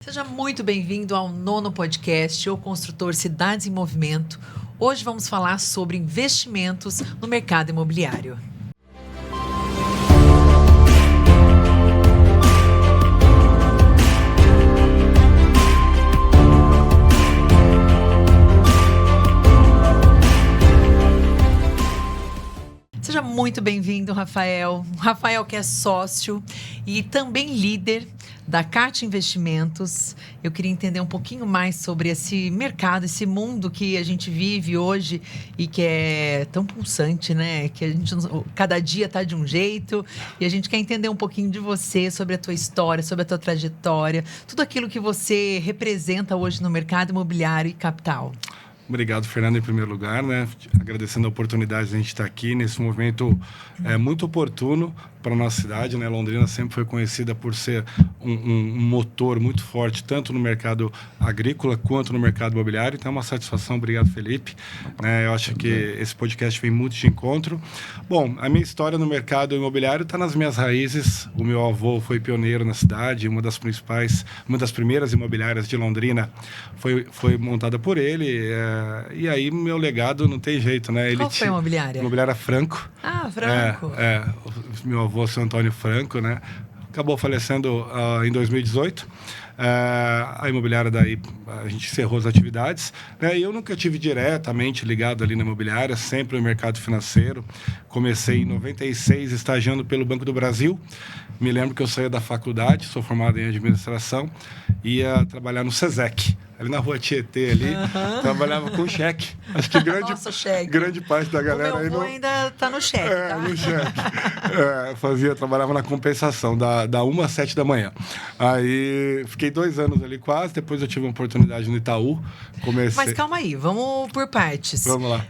Seja muito bem-vindo ao 9º podcast, O Construtor Cidades em Movimento. Hoje vamos falar sobre investimentos no mercado imobiliário. Seja muito bem-vindo, Rafael. Rafael que é sócio e também líder da CAT Investimentos. Eu queria entender um pouquinho mais sobre esse mercado, esse mundo que a gente vive hoje e que é tão pulsante, né? Que a gente, cada dia está de um jeito e a gente quer entender um pouquinho de você, sobre a tua história, sobre a tua trajetória, tudo aquilo que você representa hoje no mercado imobiliário e capital. Obrigado, Fernando, em primeiro lugar, né? Agradecendo a oportunidade de a gente estar aqui nesse movimento muito oportuno para a nossa cidade, né? Londrina sempre foi conhecida por ser um motor muito forte, tanto no mercado agrícola quanto no mercado imobiliário. Então, é uma satisfação. Obrigado, Felipe. Eu acho que esse podcast vem muito de encontro. Bom, a minha história no mercado imobiliário está nas minhas raízes. O meu avô foi pioneiro na cidade, uma das primeiras imobiliárias de Londrina foi montada por ele. E aí, meu legado não tem jeito, né? Qual foi a imobiliária? Imobiliária Franco. Ah, Franco. Meu avô, seu Antônio Franco, né? Acabou falecendo em 2018. A imobiliária daí, a gente encerrou as atividades, né? E eu nunca tive diretamente ligado ali na imobiliária, sempre no mercado financeiro. Comecei em 96, estagiando pelo Banco do Brasil. Me lembro que eu saía da faculdade, sou formado em administração, ia trabalhar no SESEC, ali na rua Tietê, ali, trabalhava com cheque. Acho que grande parte da galera... O meu avô ainda está no cheque, tá? No cheque. Trabalhava na compensação, da 1 às 7 da manhã. Aí, fiquei 2 anos ali quase, depois eu tive uma oportunidade no Itaú, comecei... Mas calma aí, vamos por partes. Vamos lá.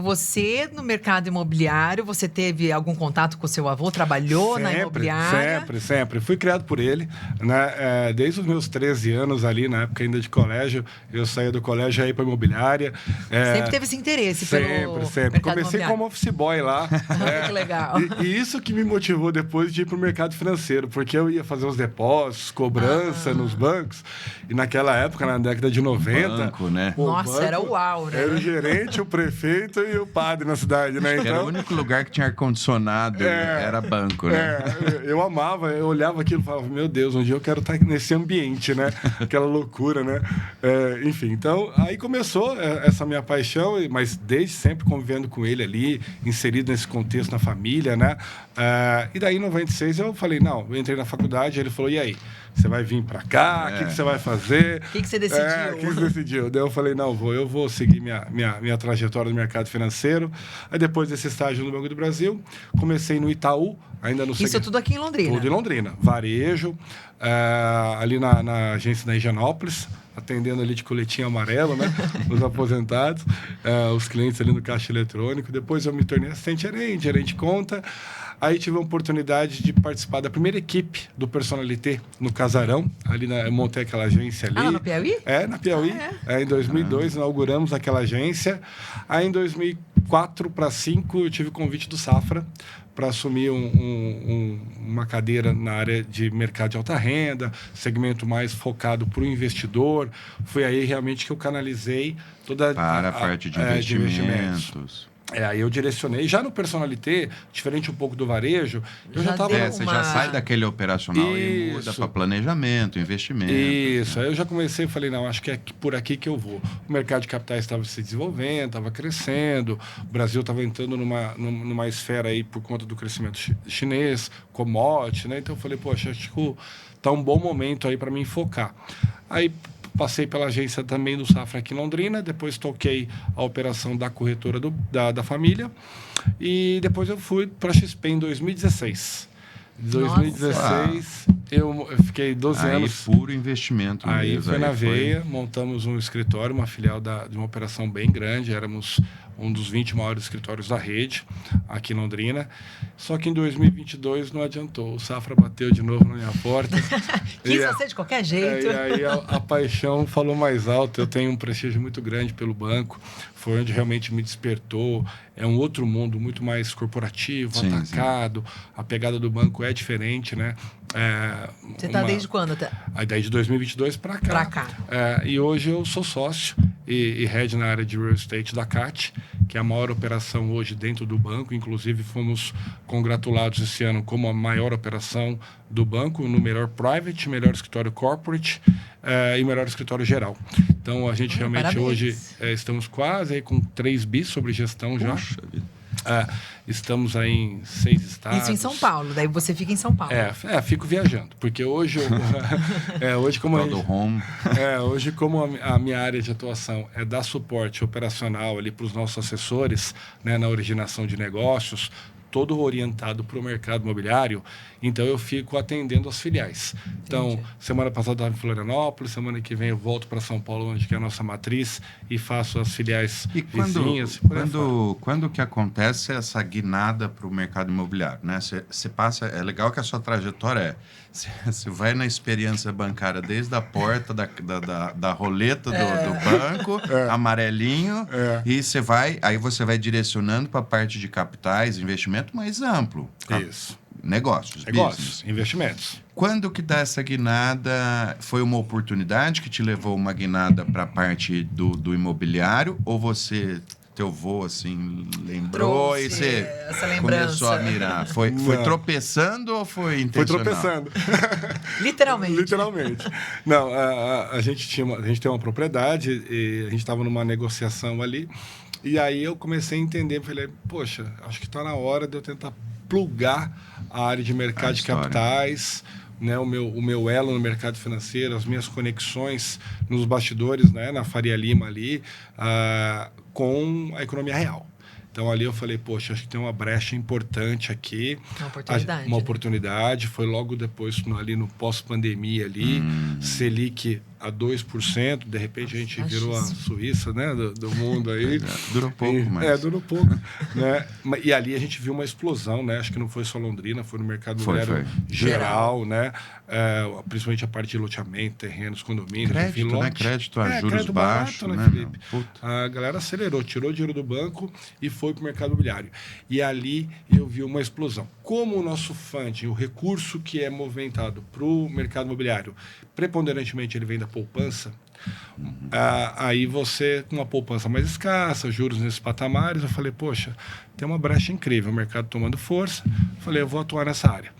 Você, no mercado imobiliário, você teve algum contato com o seu avô? Trabalhou na imobiliária? Sempre. Fui criado por ele, né? Desde os meus 13 anos ali, na época ainda de colégio, eu saía do colégio e ia para a imobiliária. Sempre teve esse interesse pelo Sempre. Comecei como office boy lá. Que legal. E isso que me motivou depois de ir para o mercado financeiro, porque eu ia fazer os depósitos, cobrança nos bancos. E naquela época, na década de 90... Banco, né? Nossa, era uau, né? Era o gerente, o prefeito e o padre na cidade, né? Então, era o único lugar que tinha ar-condicionado, era banco, né? Eu amava, eu olhava aquilo e falava, meu Deus, um dia eu quero estar nesse ambiente, né? Aquela loucura, né? Enfim, então, aí começou essa minha paixão, mas desde sempre convivendo com ele ali, inserido nesse contexto na família, né? E daí, em 96, eu falei, não, eu entrei na faculdade, ele falou, e aí? Você vai vir para cá? O que você vai fazer? O que você decidiu? O que você decidiu? Daí eu falei, não, eu vou seguir minha trajetória no mercado financeiro. Aí depois desse estágio no Banco do Brasil, comecei no Itaú, ainda no Isso tudo aqui em Londrina? Tudo em Londrina. Varejo, ali na agência da Higienópolis, atendendo ali de coletinho amarelo, né? Os aposentados, os clientes ali no caixa eletrônico. Depois eu me tornei assistente gerente de conta. Aí tive a oportunidade de participar da primeira equipe do Personalité no Casarão. Eu montei aquela agência ali. No Piauí? Na Piauí. Em 2002 inauguramos aquela agência. Aí em 2004 para 2005 eu tive o convite do Safra para assumir uma cadeira na área de mercado de alta renda, segmento mais focado para o investidor. Foi aí realmente que eu canalizei toda a parte de investimentos. Aí eu direcionei. Já no Personalité, diferente um pouco do varejo, eu já estava... Você já sai daquele operacional e muda para planejamento, investimento. Isso. Aí eu já comecei e falei, não, acho que é por aqui que eu vou. O mercado de capitais estava se desenvolvendo, estava crescendo, o Brasil estava entrando numa esfera aí por conta do crescimento chinês, commodity, né? Então eu falei, poxa, acho que está um bom momento aí para mim focar. Aí passei pela agência também do Safra aqui em Londrina, depois toquei a operação da corretora da família e depois eu fui para a XP em 2016. Em 2016, eu fiquei 12 anos... Aí puro investimento Aí mesmo. Foi na veia, montamos um escritório, uma filial de uma operação bem grande, éramos um dos 20 maiores escritórios da rede, aqui em Londrina. Só que em 2022 não adiantou, o Safra bateu de novo na minha porta. Quis você de qualquer jeito. E aí a paixão falou mais alto, eu tenho um prestígio muito grande pelo banco, foi onde realmente me despertou. É um outro mundo muito mais corporativo, atacado. A pegada do banco é diferente, né? Você está desde quando até? Daí de 2022 para cá. Para cá. E hoje eu sou sócio e head na área de real estate da CAT, que é a maior operação hoje dentro do banco. Inclusive, fomos congratulados esse ano como a maior operação do banco, no melhor private, melhor escritório corporate e melhor escritório geral. Então, a gente realmente parabéns. hoje estamos quase aí com 3 bi sobre gestão já. Puxa vida. Estamos aí em 6 estados. Isso em São Paulo, daí você fica em São Paulo. Fico viajando, porque hoje hoje como hoje como a minha área de atuação é dar suporte operacional ali para os nossos assessores, né, na originação de negócios, todo orientado para o mercado imobiliário, então eu fico atendendo as filiais. Então, Entendi. semana passada eu estava em Florianópolis, semana que vem eu volto para São Paulo, onde que é a nossa matriz, e faço as filiais vizinhas. Quando que acontece essa guinada para o mercado imobiliário? Né? Você passa, é legal que a sua trajetória você vai na experiência bancária desde a porta da roleta do banco, amarelinho, e aí você vai direcionando para a parte de capitais, investimento mais amplo. Isso. Negócios, business. Investimentos. Quando que dá essa guinada? Foi uma oportunidade que te levou uma guinada para a parte do imobiliário? Ou teu vô, assim, lembrou Trouxe e você essa começou a mirar? Foi tropeçando ou foi intencional? Foi tropeçando. Literalmente. Não, a gente tem uma propriedade e a gente estava numa negociação ali. E aí eu comecei a entender, falei, poxa, acho que está na hora de eu tentar plugar a área de mercado de capitais, né, o meu elo no mercado financeiro, as minhas conexões nos bastidores, né, na Faria Lima ali, com a economia real. Então, ali eu falei, poxa, acho que tem uma brecha importante aqui. Uma oportunidade. Foi logo depois, ali no pós-pandemia ali, Selic a 2%, de repente a gente virou a Suíça, né, do mundo aí. Durou pouco, mas... durou pouco. Né? E ali a gente viu uma explosão, né? Acho que não foi só Londrina, foi no mercado imobiliário geral, né? Principalmente a parte de loteamento, terrenos, condomínios. Crédito, enfim, né? Crédito a juros crédito baixos, barato, né, Felipe? A galera acelerou, tirou dinheiro do banco e foi para o mercado imobiliário. E ali eu vi uma explosão. Como o nosso funding, o recurso que é movimentado para o mercado imobiliário, preponderantemente ele vem da poupança, aí você, com uma poupança mais escassa, juros nesses patamares, eu falei, poxa, tem uma brecha incrível, o mercado tomando força, falei, eu vou atuar nessa área.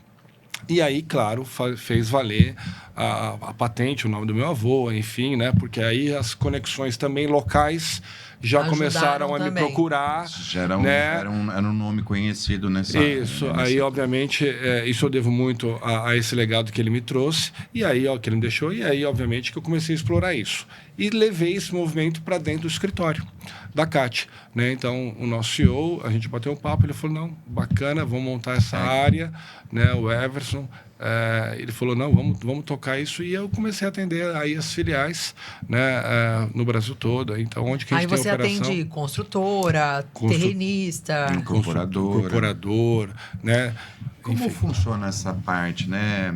E aí, claro, fez valer a patente, o nome do meu avô, enfim, né? Porque aí as conexões também locais já começaram a me procurar. Era um nome conhecido nessa área. Isso, aí obviamente, isso eu devo muito a esse legado que ele me trouxe, e aí, que ele me deixou, e aí, obviamente, que eu comecei a explorar isso. E levei esse movimento para dentro do escritório da CAT. Né? Então, o nosso CEO, a gente bateu um papo, ele falou, não, bacana, vamos montar essa área, né? O Everson, ele falou, não, vamos tocar isso, e eu comecei a atender aí as filiais, né? No Brasil todo. Então, onde que a gente tem operação? Aí você atende construtora, terrenista, incorporador, né? Como funciona essa parte, né?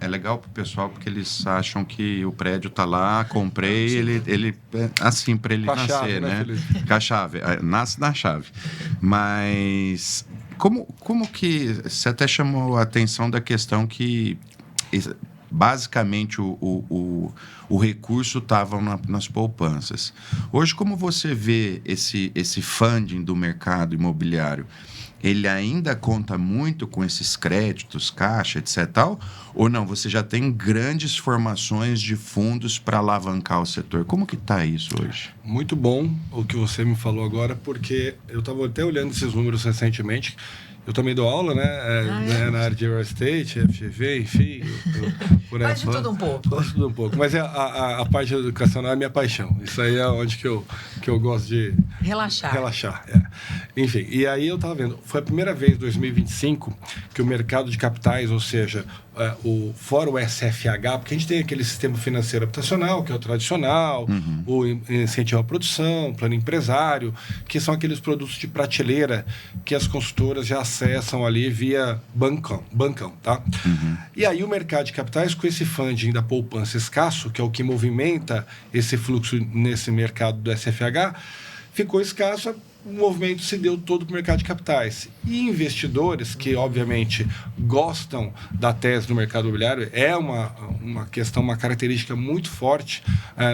É legal para o pessoal porque eles acham que o prédio está lá, comprei, ele assim para ele nascer, chave, né? Com a chave, nasce na chave. Mas como que você até chamou a atenção da questão que basicamente o recurso estava nas poupanças. Hoje, como você vê esse funding do mercado imobiliário? Ele ainda conta muito com esses créditos, caixa, etc. Tal, ou não? Você já tem grandes formações de fundos para alavancar o setor. Como que está isso hoje? Muito bom o que você me falou agora, porque eu estava até olhando esses números recentemente. Eu também dou aula, né? Na área de real estate, FGV, enfim. Faz de tudo um pouco. Faz de tudo um pouco. Mas a parte educacional é minha paixão. Isso aí é onde que eu gosto de... Relaxar. Enfim, e aí eu estava vendo. Foi a primeira vez, em 2025, que o mercado de capitais, ou seja, fora o SFH, porque a gente tem aquele sistema financeiro habitacional, que é o tradicional, o incentivo à produção, plano empresário, que são aqueles produtos de prateleira que as consultoras já acessam ali via bancão, tá? E aí o mercado de capitais, com esse funding da poupança escasso, que é o que movimenta esse fluxo nesse mercado do SFH, ficou escasso o movimento se deu todo para o mercado de capitais. E investidores que, obviamente, gostam da tese do mercado imobiliário, é uma questão, uma característica muito forte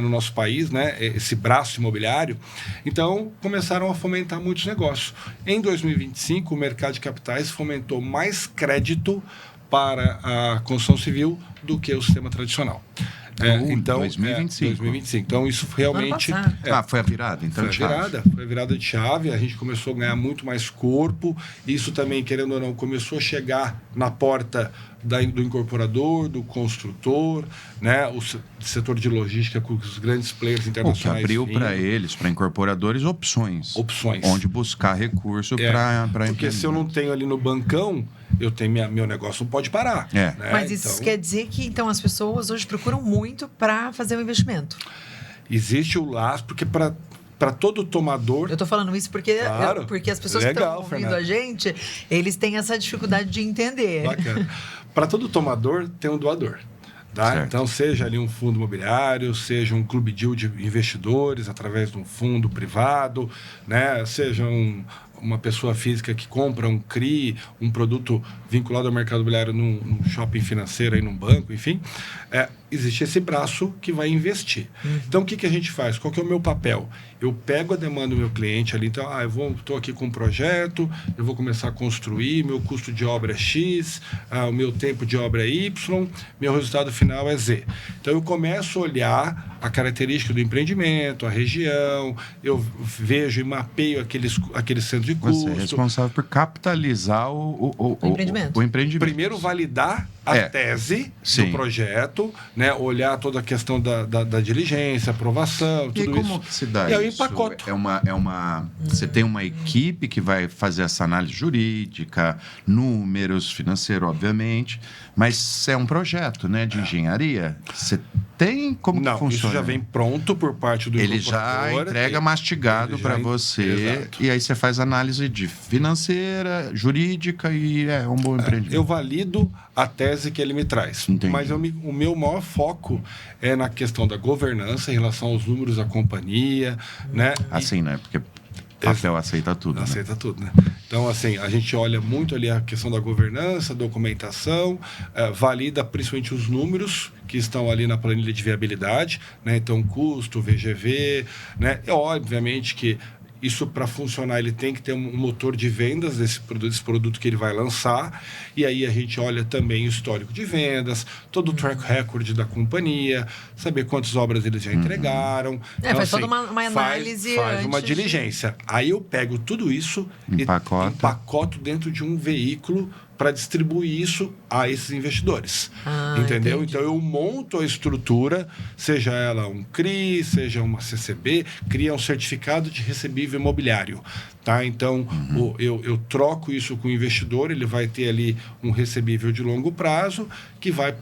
no nosso país, né? Esse braço imobiliário. Então, começaram a fomentar muitos negócios. Em 2025, o mercado de capitais fomentou mais crédito para a construção civil do que o sistema tradicional. Então, 2025. 2025. Então, isso realmente... foi a virada? Então, foi a virada de chave. A gente começou a ganhar muito mais corpo. Isso também, querendo ou não, começou a chegar na porta do incorporador, do construtor, né? O setor de logística com os grandes players internacionais. O que abriu para eles, para incorporadores, opções. Onde buscar recurso para porque se eu não tenho ali no bancão, eu tenho meu negócio não pode parar. Né? Mas isso quer dizer que então as pessoas hoje procuram muito para fazer o investimento. Existe o laço, porque para todo tomador... Eu estou falando isso porque, claro, porque as pessoas que estão ouvindo a gente, eles têm essa dificuldade de entender. Bacana. Para todo tomador, tem um doador. Tá? Então, seja ali um fundo imobiliário, seja um clube deal de investidores através de um fundo privado, né? Seja uma pessoa física que compra um CRI, um produto vinculado ao mercado imobiliário num shopping financeiro, aí num banco, enfim. Existe esse braço que vai investir. Então, o que a gente faz? Qual que é o meu papel? Eu pego a demanda do meu cliente ali, então, eu estou aqui com um projeto, eu vou começar a construir, meu custo de obra é X, o meu tempo de obra é Y, meu resultado final é Z. Então, eu começo a olhar a característica do empreendimento, a região, eu vejo e mapeio aquele centro de custo. Você é responsável por capitalizar o empreendimento. Primeiro, validar a tese do projeto, né? Olhar toda a questão da diligência, aprovação, tudo isso. E como que se dá isso? É um empacote. Você tem uma equipe que vai fazer essa análise jurídica, números, financeiro, obviamente, mas é um projeto, né, de engenharia. Você tem como que funciona? Isso já vem pronto por parte do Ele já entrega mastigado para você. Exato. E aí você faz análise de financeira, jurídica e é um bom empreendimento. Eu valido a tese que ele me traz. Entendi. Mas o meu maior foco é na questão da governança em relação aos números da companhia, né? Assim, né? Porque papel aceita tudo. Aceita tudo, né? Então, assim, a gente olha muito ali a questão da governança, documentação, valida principalmente os números que estão ali na planilha de viabilidade, né? Então, custo, VGV, né? E, obviamente que isso, para funcionar, ele tem que ter um motor de vendas desse produto que ele vai lançar. E aí a gente olha também o histórico de vendas, todo o track record da companhia, saber quantas obras eles já entregaram. Então, faz toda uma análise faz uma diligência. Aí eu pego tudo isso e empacoto dentro de um veículo para distribuir isso a esses investidores. Entendeu? Entendi. Então, eu monto a estrutura, seja ela um CRI, seja uma CCB, cria um certificado de recebível imobiliário. Tá? Então, eu troco isso com o investidor, ele vai ter ali um recebível de longo prazo que vai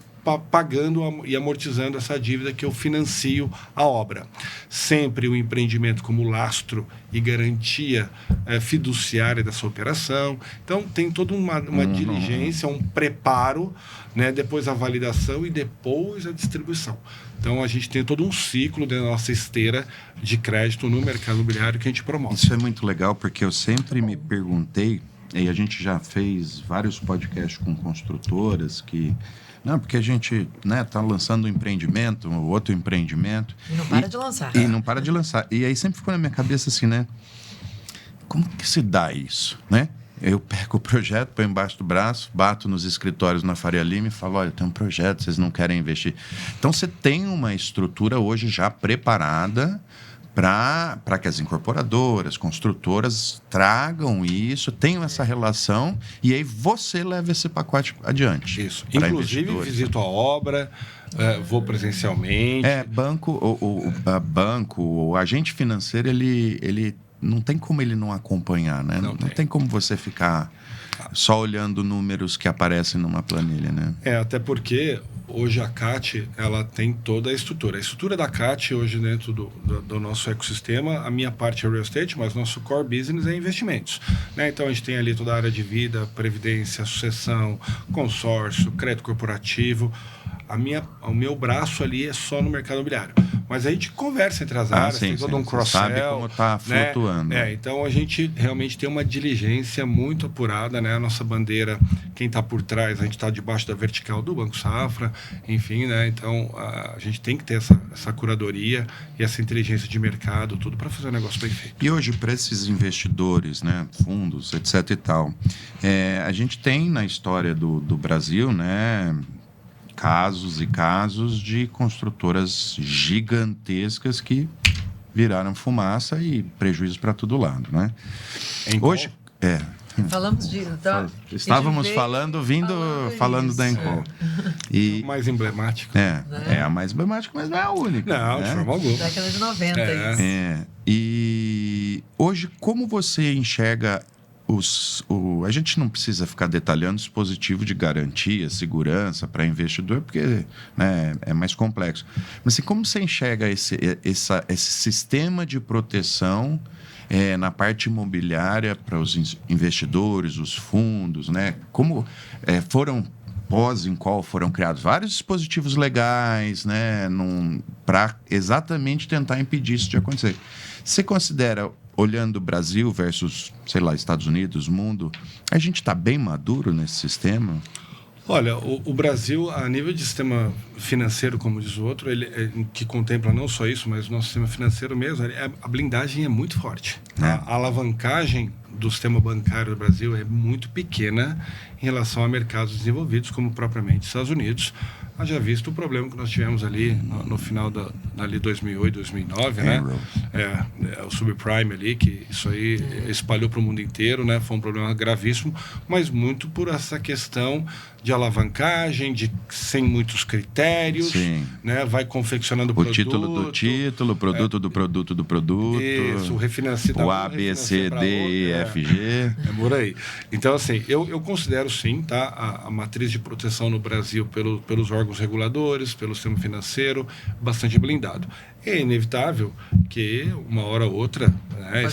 pagando e amortizando essa dívida que eu financio a obra. Sempre o empreendimento como lastro e garantia fiduciária dessa operação. Então, tem toda uma diligência, um preparo, né? Depois a validação e depois a distribuição. Então, a gente tem todo um ciclo da nossa esteira de crédito no mercado imobiliário que a gente promove. Isso é muito legal, porque eu sempre me perguntei, e a gente já fez vários podcasts com construtoras que... Não, porque a gente tá lançando um empreendimento, outro empreendimento. E não para de lançar. E não para de lançar. E aí sempre ficou na minha cabeça assim, né? Como que se dá isso, né? Eu pego o projeto, põe embaixo do braço, bato nos escritórios na Faria Lima e falo, olha, tem um projeto, vocês não querem investir. Então, você tem uma estrutura hoje já preparada para que as incorporadoras, construtoras tragam isso, tenham essa relação e aí você leva esse pacote adiante. Isso. Inclusive, visito a obra, vou presencialmente. Banco, o agente financeiro, ele não tem como ele não acompanhar, né? Não tem como você ficar só olhando números que aparecem numa planilha, né? Até porque hoje a CAT, ela tem toda a estrutura. A estrutura da CAT hoje dentro do nosso ecossistema, a minha parte é real estate, mas nosso core business é investimentos, né? Então, a gente tem ali toda a área de vida, previdência, sucessão, consórcio, crédito corporativo. O meu braço ali é só no mercado imobiliário. mas a gente conversa entre as áreas, tem todo um cross-sell. Sabe como está flutuando. Então a gente realmente tem uma diligência muito apurada, né? A nossa bandeira, quem está por trás, a gente está debaixo da vertical do Banco Safra, enfim, né? Então a gente tem que ter essa curadoria e essa inteligência de mercado, tudo para fazer o negócio bem feito. E hoje, para esses investidores, né, fundos, etc. e tal, a gente tem na história do Brasil, né, casos e casos de construtoras gigantescas que viraram fumaça e prejuízo para todo lado, né? Hoje, falamos disso, tá? Estávamos falando da Encol. E mais emblemático. É a mais emblemática, mas não é a única. Não, de forma alguma. Década de 90, isso. E hoje, como você enxerga a gente não precisa ficar detalhando o dispositivo de garantia, segurança para investidor, porque, né, é mais complexo. Mas assim, como você enxerga esse sistema de proteção na parte imobiliária para os investidores, os fundos, né? Como pós-Encol foram criados vários dispositivos legais, né, para exatamente tentar impedir isso de acontecer. Você considera, olhando o Brasil versus, sei lá, Estados Unidos, mundo, a gente está bem maduro nesse sistema? Olha, o Brasil, a nível de sistema financeiro, como diz o outro, que contempla não só isso, mas o nosso sistema financeiro mesmo, a blindagem é muito forte. A alavancagem do sistema bancário do Brasil é muito pequena em relação a mercados desenvolvidos, como propriamente Estados Unidos. Haja visto o problema que nós tivemos ali no final ali 2008, 2009, né? O subprime ali, que isso aí espalhou para o mundo inteiro, né? Foi um problema gravíssimo, mas muito por essa questão de alavancagem, sem muitos critérios, né? Vai confeccionando o título do título, produto do produto do produto. Isso, o refinanciamento. O A, B, C, D, E, F, G. É por aí. Então, assim, eu considero sim, tá? A matriz de proteção no Brasil pelos órgãos reguladores, pelo sistema financeiro, bastante blindado. É inevitável que uma hora ou outra, né,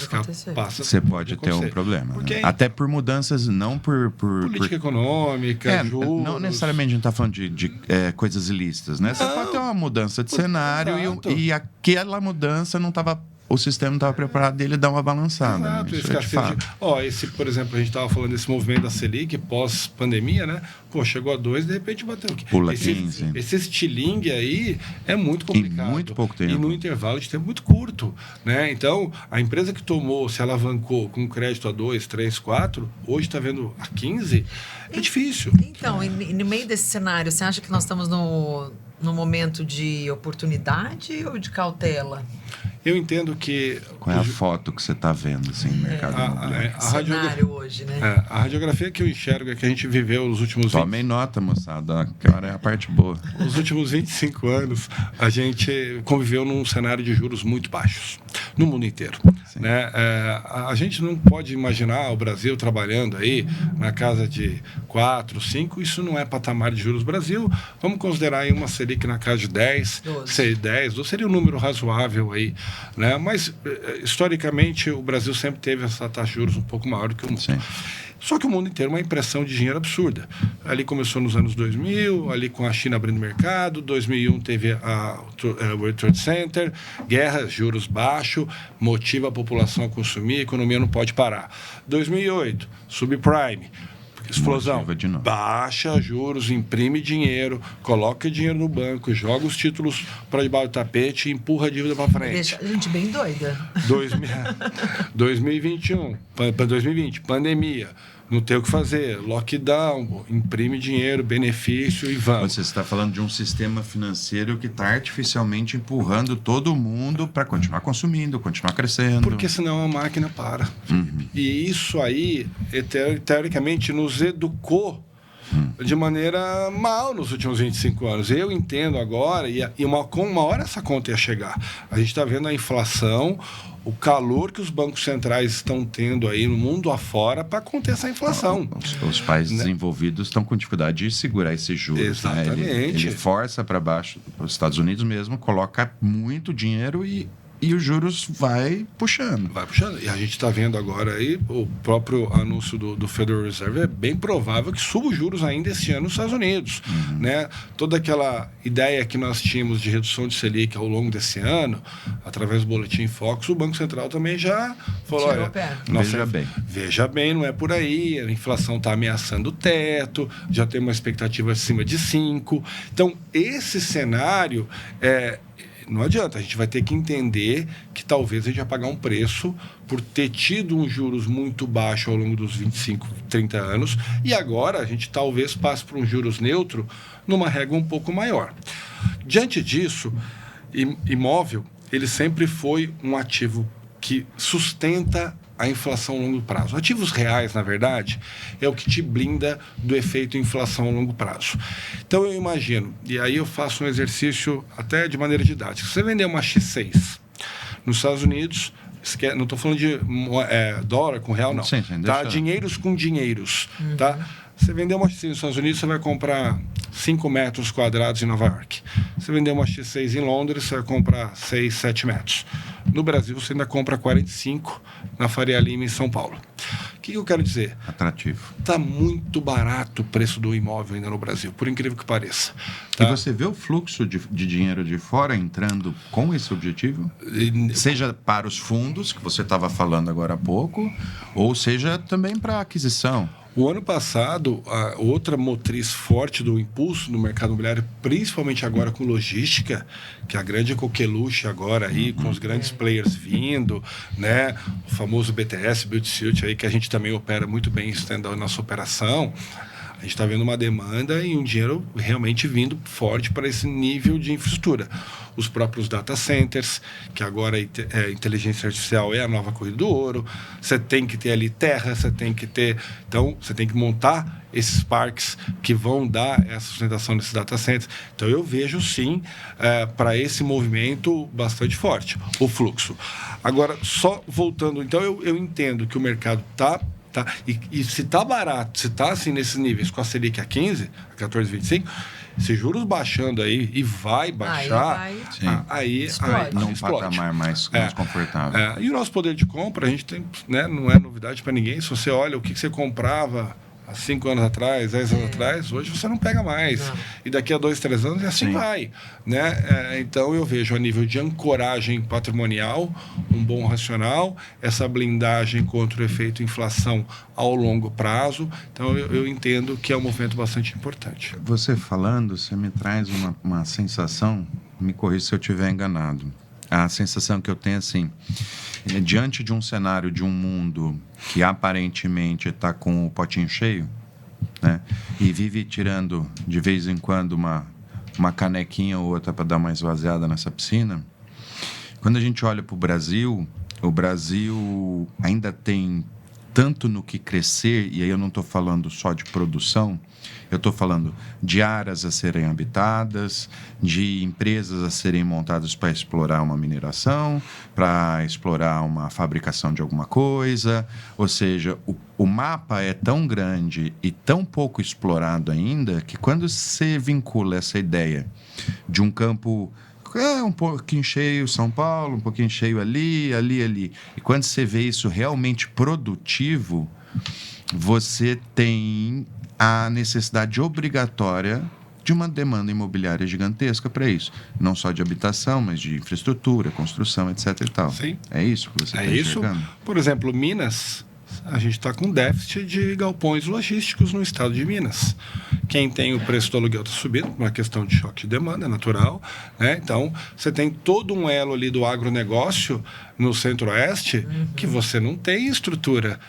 você pode ter um problema. Né? Até por mudanças, não por política econômica, juros. Não necessariamente a gente está falando de coisas ilícitas, né? Você pode ter uma mudança de cenário e aquela mudança não estava... O sistema não estava preparado dele dar uma balançada. Exato, né? Isso de fato. Por exemplo, a gente estava falando desse movimento da Selic pós-pandemia, né? Chegou a 2, de repente bateu aqui. Pula 15. Esse estilingue aí é muito complicado. Em muito pouco tempo. E num intervalo de tempo muito curto, né? Então, a empresa que se alavancou com crédito a 2, 3, 4, hoje está vendo a 15, é difícil. Então, no meio desse cenário, você acha que nós estamos no momento de oportunidade ou de cautela? Eu entendo que... Qual é a foto que você está vendo, assim, no mercado imobiliário? O cenário hoje, né? A radiografia que eu enxergo é que a gente viveu os últimos... Tomem nota, moçada, que hora é a parte boa. Os últimos 25 anos, a gente conviveu num cenário de juros muito baixos, no mundo inteiro. Né? A gente não pode imaginar o Brasil trabalhando aí na casa de 4, 5, isso não é patamar de juros Brasil. Vamos considerar aí uma Selic na casa de 10, 10, 12, seria um número razoável aí. Né? Mas, historicamente, o Brasil sempre teve essa taxa de juros um pouco maior do que o mundo. Sim. Só que o mundo inteiro é uma impressão de dinheiro absurda. Ali começou nos anos 2000, ali com a China abrindo mercado, 2001 teve o World Trade Center, guerra, juros baixos, motiva a população a consumir, a economia não pode parar. 2008, subprime, explosão, baixa juros, imprime dinheiro, coloca dinheiro no banco, joga os títulos para debaixo do tapete e empurra a dívida para frente. Deixa a gente bem doida. 2021, 2020, pandemia. Não tem o que fazer, lockdown, imprime dinheiro, benefício e vamos. Você está falando de um sistema financeiro que está artificialmente empurrando todo mundo para continuar consumindo, continuar crescendo. Porque senão a máquina para. E isso aí, teoricamente, nos educou de maneira mal nos últimos 25 anos. Eu entendo agora, com uma hora essa conta ia chegar. A gente está vendo a inflação, o calor que os bancos centrais estão tendo aí no mundo afora para conter essa inflação. Os países desenvolvidos estão com dificuldade de segurar esses juros. Exatamente. Né? Ele força para baixo. Os Estados Unidos mesmo coloca muito dinheiro e e os juros vai puxando. Vai puxando. E a gente está vendo agora aí, o próprio anúncio do Federal Reserve, é bem provável que suba os juros ainda esse ano nos Estados Unidos. Né? Toda aquela ideia que nós tínhamos de redução de Selic ao longo desse ano, através do Boletim Focus, o Banco Central também já falou, olha, veja bem, não é por aí, a inflação está ameaçando o teto, já tem uma expectativa acima de 5%. Então, esse cenário não adianta, a gente vai ter que entender que talvez a gente vai pagar um preço por ter tido um juros muito baixo ao longo dos 25, 30 anos, e agora a gente talvez passe para um juros neutro numa régua um pouco maior. Diante disso, imóvel, ele sempre foi um ativo que sustenta a inflação a longo prazo. Ativos reais, na verdade, é o que te blinda do efeito inflação a longo prazo. Então, eu imagino, e aí eu faço um exercício até de maneira didática. Se você vender uma X6 nos Estados Unidos, não estou falando de dólar com real, não. Sim, tá? Dinheiros com dinheiros. Tá? Você vender uma X6 nos Estados Unidos, você vai comprar 5 metros quadrados em Nova York. Você vender uma X6 em Londres, você vai comprar 6, 7 metros. No Brasil, você ainda compra 45 na Faria Lima, em São Paulo. O que eu quero dizer? Atrativo. Está muito barato o preço do imóvel ainda no Brasil, por incrível que pareça. Tá? E você vê o fluxo de dinheiro de fora entrando com esse objetivo? Seja para os fundos, que você estava falando agora há pouco, ou seja também para a aquisição. O ano passado, a outra motriz forte do impulso no mercado imobiliário, principalmente agora com logística, que é a grande coqueluche agora aí, com os grandes players vindo, né? O famoso BTS, Build to Suit, aí, que a gente também opera muito bem isso dentro da nossa operação. A gente está vendo uma demanda e um dinheiro realmente vindo forte para esse nível de infraestrutura. Os próprios data centers, que agora a inteligência artificial é a nova corrida do ouro. Você tem que ter ali terra, você tem que ter... Então, você tem que montar esses parques que vão dar essa sustentação nesses data centers. Então, eu vejo, sim, para esse movimento bastante forte, o fluxo. Agora, só voltando... Então, eu entendo que o mercado está... E se está barato, se está assim nesses níveis, com a Selic a 15, a 14,25, se juros baixando aí e vai baixar, aí explode. Num patamar mais confortável. E o nosso poder de compra, a gente tem, né, não é novidade para ninguém. Se você olha o que você comprava há 5 anos atrás, 10 anos atrás, hoje você não pega mais. Não. E daqui a 2, 3 anos, e assim vai. Né? Então, eu vejo a nível de ancoragem patrimonial, um bom racional, essa blindagem contra o efeito inflação ao longo prazo. Então, eu entendo que é um movimento bastante importante. Você falando, você me traz uma sensação, me corrija se eu estiver enganado. A sensação que eu tenho, assim, diante de um cenário de um mundo que aparentemente está com o potinho cheio, né, e vive tirando de vez em quando uma canequinha ou outra para dar uma esvaziada nessa piscina, quando a gente olha para o Brasil ainda tem tanto no que crescer, e aí eu não estou falando só de produção, eu estou falando de áreas a serem habitadas, de empresas a serem montadas para explorar uma mineração, para explorar uma fabricação de alguma coisa. Ou seja, o mapa é tão grande e tão pouco explorado ainda que quando você vincula essa ideia de um campo um pouquinho cheio São Paulo, um pouquinho cheio ali, e quando você vê isso realmente produtivo, você tem a necessidade obrigatória de uma demanda imobiliária gigantesca para isso. Não só de habitação, mas de infraestrutura, construção, etc. e tal. Sim. É isso que você está enxergando? Por exemplo, Minas, a gente está com déficit de galpões logísticos no estado de Minas. Quem tem o preço do aluguel está subindo, uma questão de choque de demanda, é natural. Né? Então, você tem todo um elo ali do agronegócio no centro-oeste que você não tem estrutura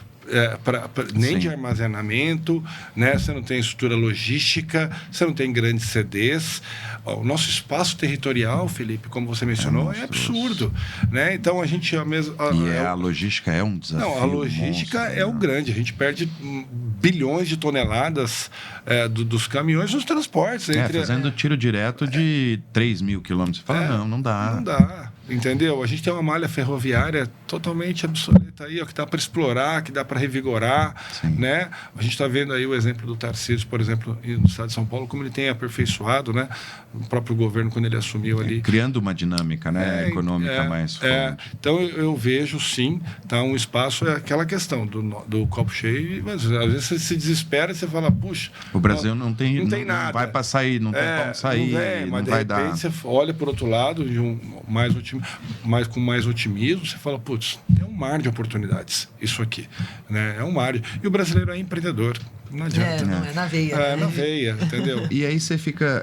nem de armazenamento, né? Você não tem estrutura logística, você não tem grandes CDs. O nosso espaço territorial, Felipe, como você mencionou, é absurdo. Né? Então, a gente... a logística é um desafio. Não, a logística é o grande. A gente perde bilhões de toneladas dos caminhões nos transportes. Fazendo tiro direto de 3 mil quilômetros. Você fala, não dá. Não dá. Entendeu? A gente tem uma malha ferroviária totalmente obsoleta aí, ó, que dá para explorar, que dá para para revigorar, né? A gente está vendo aí o exemplo do Tarcísio, por exemplo, no estado de São Paulo, como ele tem aperfeiçoado, né? O próprio governo, quando ele assumiu ali. Criando uma dinâmica, né? Econômica mais forte. Então, eu vejo, sim, tá, um espaço, é aquela questão do copo cheio, mas às vezes você se desespera e você fala, puxa... O Brasil não tem nada. Não vai para sair, não tem como sair, não vai dar. Mas de repente você olha por outro lado, com mais otimismo, você fala, putz, tem um mar de oportunidades, isso aqui, né? É um mar. E o brasileiro é empreendedor. Não adianta. Não é na veia. É, na veia, entendeu? E aí você fica,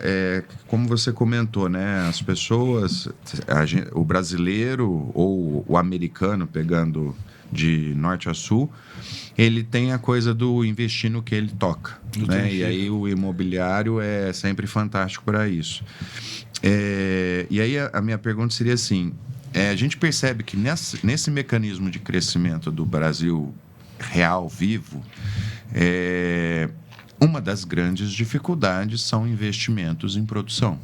como você comentou, né? As pessoas, o brasileiro ou o americano, pegando de norte a sul, ele tem a coisa do investir no que ele toca, né? E aí o imobiliário é sempre fantástico para isso. E aí a minha pergunta seria assim, a gente percebe que nesse mecanismo de crescimento do Brasil real, vivo, uma das grandes dificuldades são investimentos em produção.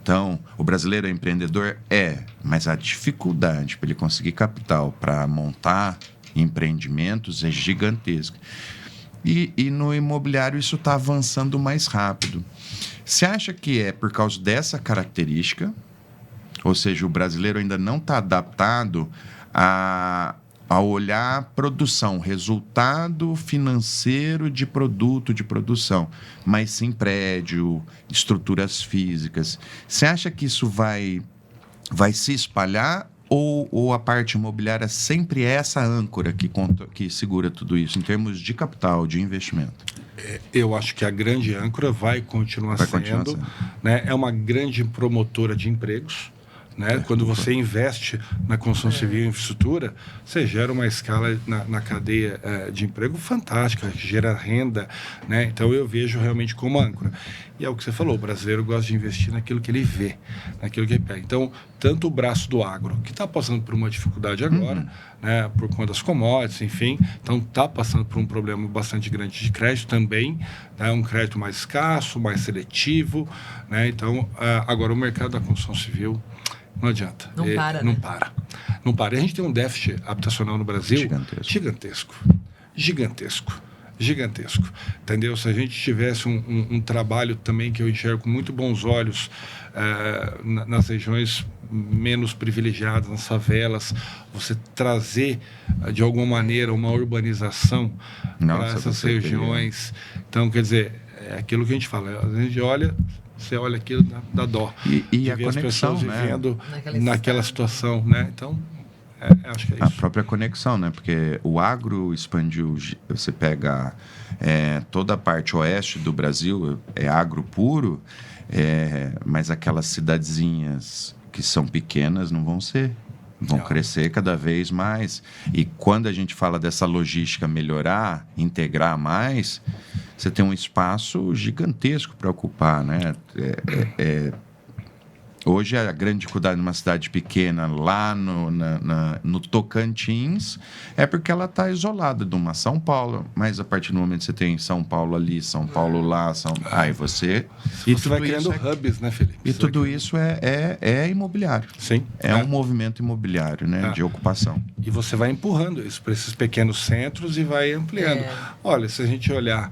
Então, o brasileiro é empreendedor? Mas a dificuldade para ele conseguir capital para montar empreendimentos é gigantesca. E no imobiliário isso está avançando mais rápido. Você acha que é por causa dessa característica? Ou seja, o brasileiro ainda não está adaptado a olhar produção, resultado financeiro de produto, de produção, mas sim prédio, estruturas físicas. Você acha que isso vai se espalhar ou a parte imobiliária sempre é essa âncora que segura tudo isso, em termos de capital, de investimento? Eu acho que a grande âncora vai continuar sendo. Né? É uma grande promotora de empregos. Né? Quando você investe na construção civil e infraestrutura, você gera uma escala na cadeia de emprego fantástica, gera renda. Né? Então, eu vejo realmente como âncora. E é o que você falou, o brasileiro gosta de investir naquilo que ele vê, naquilo que ele pega. Então, tanto o braço do agro, que está passando por uma dificuldade agora, né? Por conta das commodities, enfim, então está passando por um problema bastante grande de crédito também, né? Um crédito mais escasso, mais seletivo. Né? Então, agora o mercado da construção civil... Não adianta. Não para, não né? para. Não para. E a gente tem um déficit habitacional no Brasil gigantesco. Entendeu? Se a gente tivesse um trabalho também que eu enxergo com muito bons olhos nas regiões menos privilegiadas, nas favelas, você trazer, de alguma maneira, uma urbanização para essas regiões. Então, quer dizer, é aquilo que a gente fala. A gente olha... Você olha aquilo, dá dó. E a ver conexão, as pessoas vivendo naquela situação, né? Então, acho que é isso. A própria conexão, né? Porque o agro expandiu. Você pega toda a parte oeste do Brasil, é agro puro, mas aquelas cidadezinhas que são pequenas não vão ser. Vão crescer cada vez mais. E quando a gente fala dessa logística melhorar, integrar mais, você tem um espaço gigantesco para ocupar, né? Hoje, a grande dificuldade numa cidade pequena, lá no Tocantins, é porque ela está isolada de uma São Paulo. Mas, a partir do momento que você tem São Paulo ali, São Paulo lá, aí você... E você vai criando hubs, né, Felipe? E tudo isso é imobiliário. Sim. É um movimento imobiliário, né, de ocupação. E você vai empurrando isso para esses pequenos centros e vai ampliando. Olha, se a gente olhar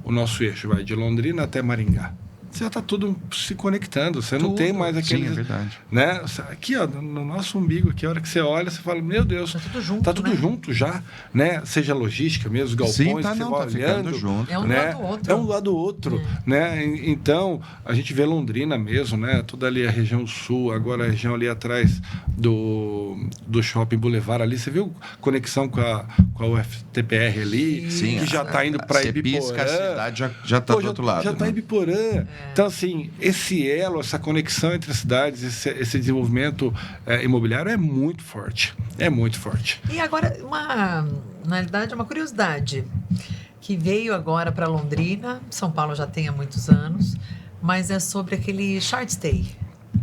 o nosso eixo, vai de Londrina até Maringá, já está tudo se conectando, você não tem mais aquele... Sim, é verdade. Né? Aqui, ó, no nosso umbigo, aqui, a hora que você olha, você fala, meu Deus, está tudo junto já, né? Seja logística mesmo, os galpões, você vai olhando, junto. É um né? lado do outro. É um lado do outro, né? Então, a gente vê Londrina mesmo, né? Toda ali a região sul, agora a região ali atrás do Shopping Boulevard ali, você viu conexão com a UFTPR ali, Sim, que já está indo para Ibiporã. A cidade já está do outro lado. Já está em Ibiporã. Então, assim, esse elo, essa conexão entre as cidades, esse desenvolvimento imobiliário é muito forte. É muito forte. E agora, na realidade, uma curiosidade que veio agora para Londrina, São Paulo já tem há muitos anos, mas é sobre aquele short stay,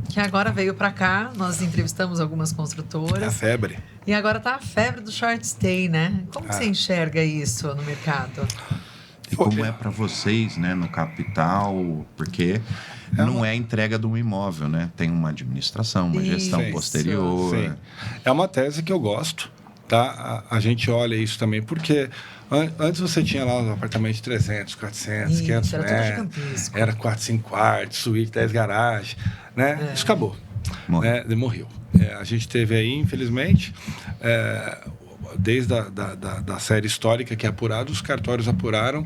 que agora veio para cá, nós entrevistamos algumas construtoras. É a febre. E agora está a febre do short stay, né? Como você enxerga isso no mercado? E como é para vocês, né, no capital, porque não é a entrega de um imóvel, né? Tem uma administração, uma gestão posterior. Sim. É uma tese que eu gosto, tá? A gente olha isso também, porque antes você tinha lá um apartamento de 300, 400, Isso, 500 era tudo metros, gigantesco. era 4, 5 quartos, suíte, 10 garagens, né? Isso acabou. Morreu. Né? Morreu. A gente teve aí, infelizmente, desde da série histórica que é apurado, os cartórios apuraram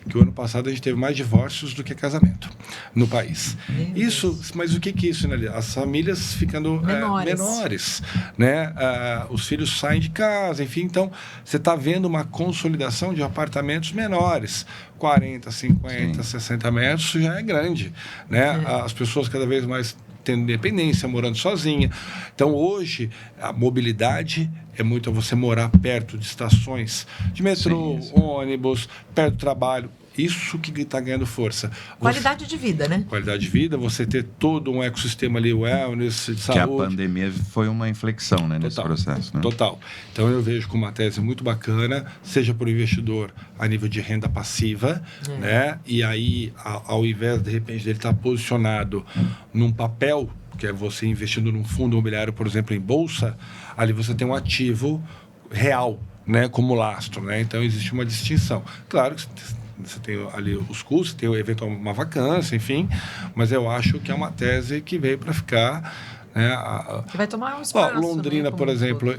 que o ano passado a gente teve mais divórcios do que casamento no país. Isso, mas o que isso, né? As famílias ficando menores, né? Os filhos saem de casa, enfim, então você está vendo uma consolidação de apartamentos menores, 40, 50, 60 metros, isso já é grande, né? As pessoas cada vez mais tendo independência, morando sozinha. Então, hoje, a mobilidade é muito você morar perto de estações de metrô, ônibus, perto do trabalho. Isso que está ganhando força. Qualidade de vida, né? Qualidade de vida, você ter todo um ecossistema ali, wellness, de saúde. Que a pandemia foi uma inflexão, né, nesse processo. Né? Total. Então, eu vejo como uma tese muito bacana, seja para o investidor a nível de renda passiva, né? E aí, ao invés, de repente, dele estar posicionado num papel, que é você investindo num fundo imobiliário, por exemplo, em bolsa, ali você tem um ativo real, né, como lastro, né? Então, existe uma distinção. Claro que você tem ali os custos, tem eventualmente uma vacância, enfim, mas eu acho que é uma tese que veio para ficar, né? Que vai tomar um espaço. Londrina, né, por exemplo,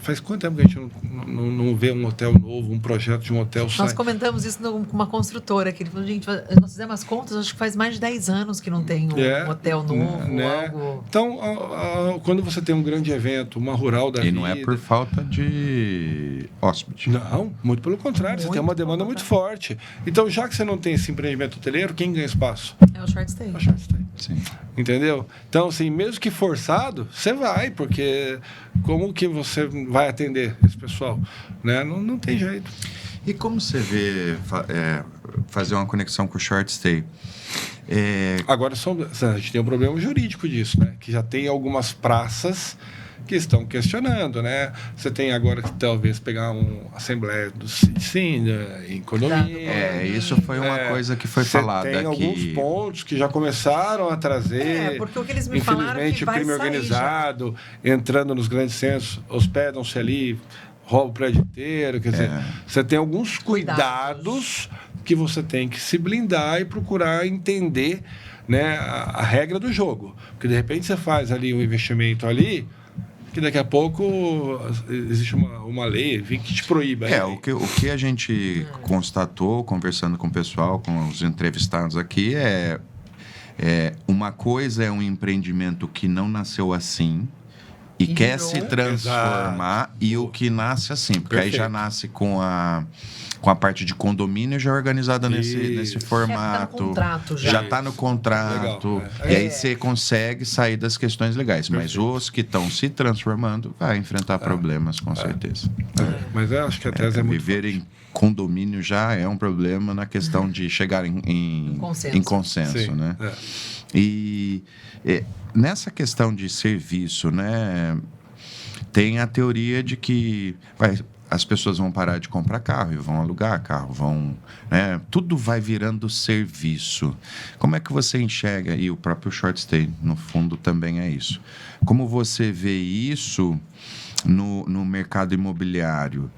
faz quanto tempo que a gente não vê um hotel novo, um projeto de um hotel Nós comentamos isso com uma construtora, que ele falou, gente, nós fizemos as contas, acho que faz mais de 10 anos que não tem um hotel novo, né? algo... Então, quando você tem um grande evento, uma rural da vida... E não é por falta de hóspede. Não, muito pelo contrário, você tem uma demanda muito forte. Então, já que você não tem esse empreendimento hoteleiro, quem ganha espaço? É o short stay. É o short stay. Sim. Entendeu? Então, assim, mesmo que forçado, você vai, porque como que você vai atender esse pessoal? Né? Não tem jeito. E como você vê fazer uma conexão com o short stay? Agora, a gente tem um problema jurídico disso, né? Que já tem algumas praças que estão questionando, né? Você tem agora que talvez pegar uma assembleia do Sinda, em economia. Isso foi uma coisa que foi falada aqui. Tem alguns pontos que já começaram a trazer. Porque o que eles me falaram é que vai o crime sair organizado, entrando nos grandes centros, hospedam-se ali, rouba o prédio inteiro. Quer dizer, você tem alguns cuidados que você tem que se blindar e procurar entender, né, a regra do jogo. Porque, de repente, você faz ali um investimento ali, que daqui a pouco existe uma lei que te proíba. O que a gente constatou, conversando com o pessoal, com os entrevistados aqui, uma coisa é um empreendimento que não nasceu assim e quer se transformar, e o que nasce assim, porque aí já nasce com a parte de condomínio já organizada nesse formato. Já está no contrato. E aí você consegue sair das questões legais. Mas os que estão se transformando vai enfrentar problemas, com certeza. Mas eu acho que a tese é muito viver em condomínio já é um problema na questão de chegar em consenso. Sim, né? E nessa questão de serviço, né, tem a teoria de que as pessoas vão parar de comprar carro e vão alugar carro, tudo vai virando serviço. Como é que você enxerga, e o próprio short stay, no fundo, também é isso. Como você vê isso no mercado imobiliário,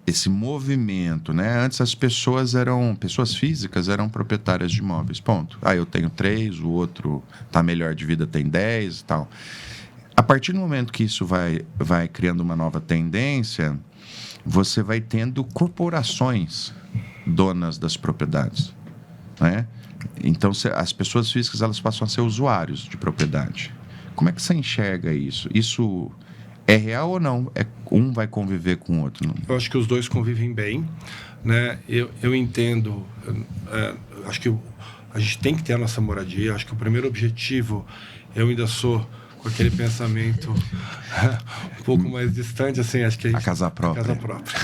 esse movimento, né? Antes as pessoas físicas eram proprietárias de imóveis, ponto. Eu tenho 3, o outro está melhor de vida, tem 10 e tal. A partir do momento que isso vai criando uma nova tendência, você vai tendo corporações donas das propriedades, né? Então, as pessoas físicas elas passam a ser usuários de propriedade. Como é que você enxerga isso? Isso é real ou não? Um vai conviver com o outro? Não? Eu acho que os dois convivem bem, né? Eu entendo, acho que a gente tem que ter a nossa moradia. Acho que o primeiro objetivo, eu ainda sou com aquele pensamento um pouco mais distante, assim, acho que a casa própria. A casa própria.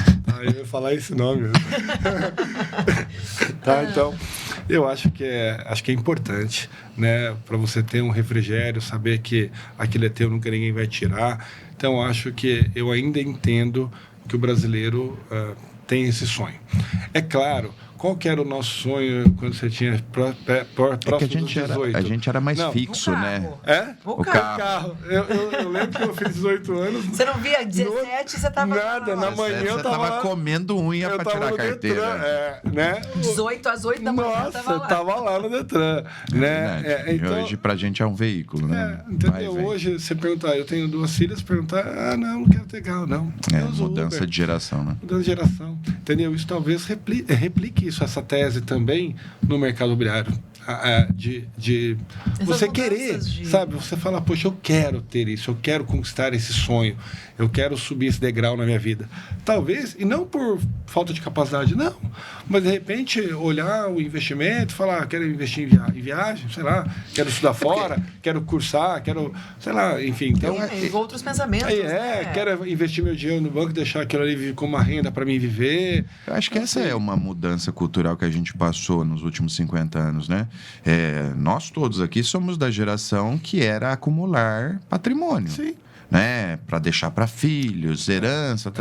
Eu ia falar esse nome. Então, eu acho que é importante, né, para você ter um refrigério, saber que aquilo é teu, nunca ninguém vai tirar. Então, acho que eu ainda entendo que o brasileiro tem esse sonho. É claro, qual que era o nosso sonho quando você tinha próximo dos 18? A gente era mais fixo, né? É? O carro. Eu lembro que eu fiz 18 anos. Você não via 17, você tava... Nada, na manhã eu tava comendo unha pra tirar a carteira. Detran, né? 18 às 8 da manhã. Nossa, eu tava lá no Detran. Né? Então, hoje pra gente é um veículo, né? Entendeu? Hoje, você perguntar, eu tenho 2 filhas, perguntar, não quero ter carro, não. Mudança de geração, né? Mudança de geração. Entendeu? Isso talvez replique isso, essa tese também no mercado imobiliário. De você querer, sabe? Você fala, poxa, eu quero ter isso, eu quero conquistar esse sonho, eu quero subir esse degrau na minha vida. Talvez, e não por falta de capacidade, não, mas de repente olhar o investimento, falar, quero investir em viagem, sei lá, quero estudar fora, quero cursar, quero, sei lá, enfim. Então, outros pensamentos. Quero investir meu dinheiro no banco, deixar aquilo ali como uma renda para mim viver. Eu acho que essa é uma mudança cultural que a gente passou nos últimos 50 anos, né? Nós todos aqui somos da geração que era acumular patrimônio. Sim. Né? Para deixar para filhos, herança,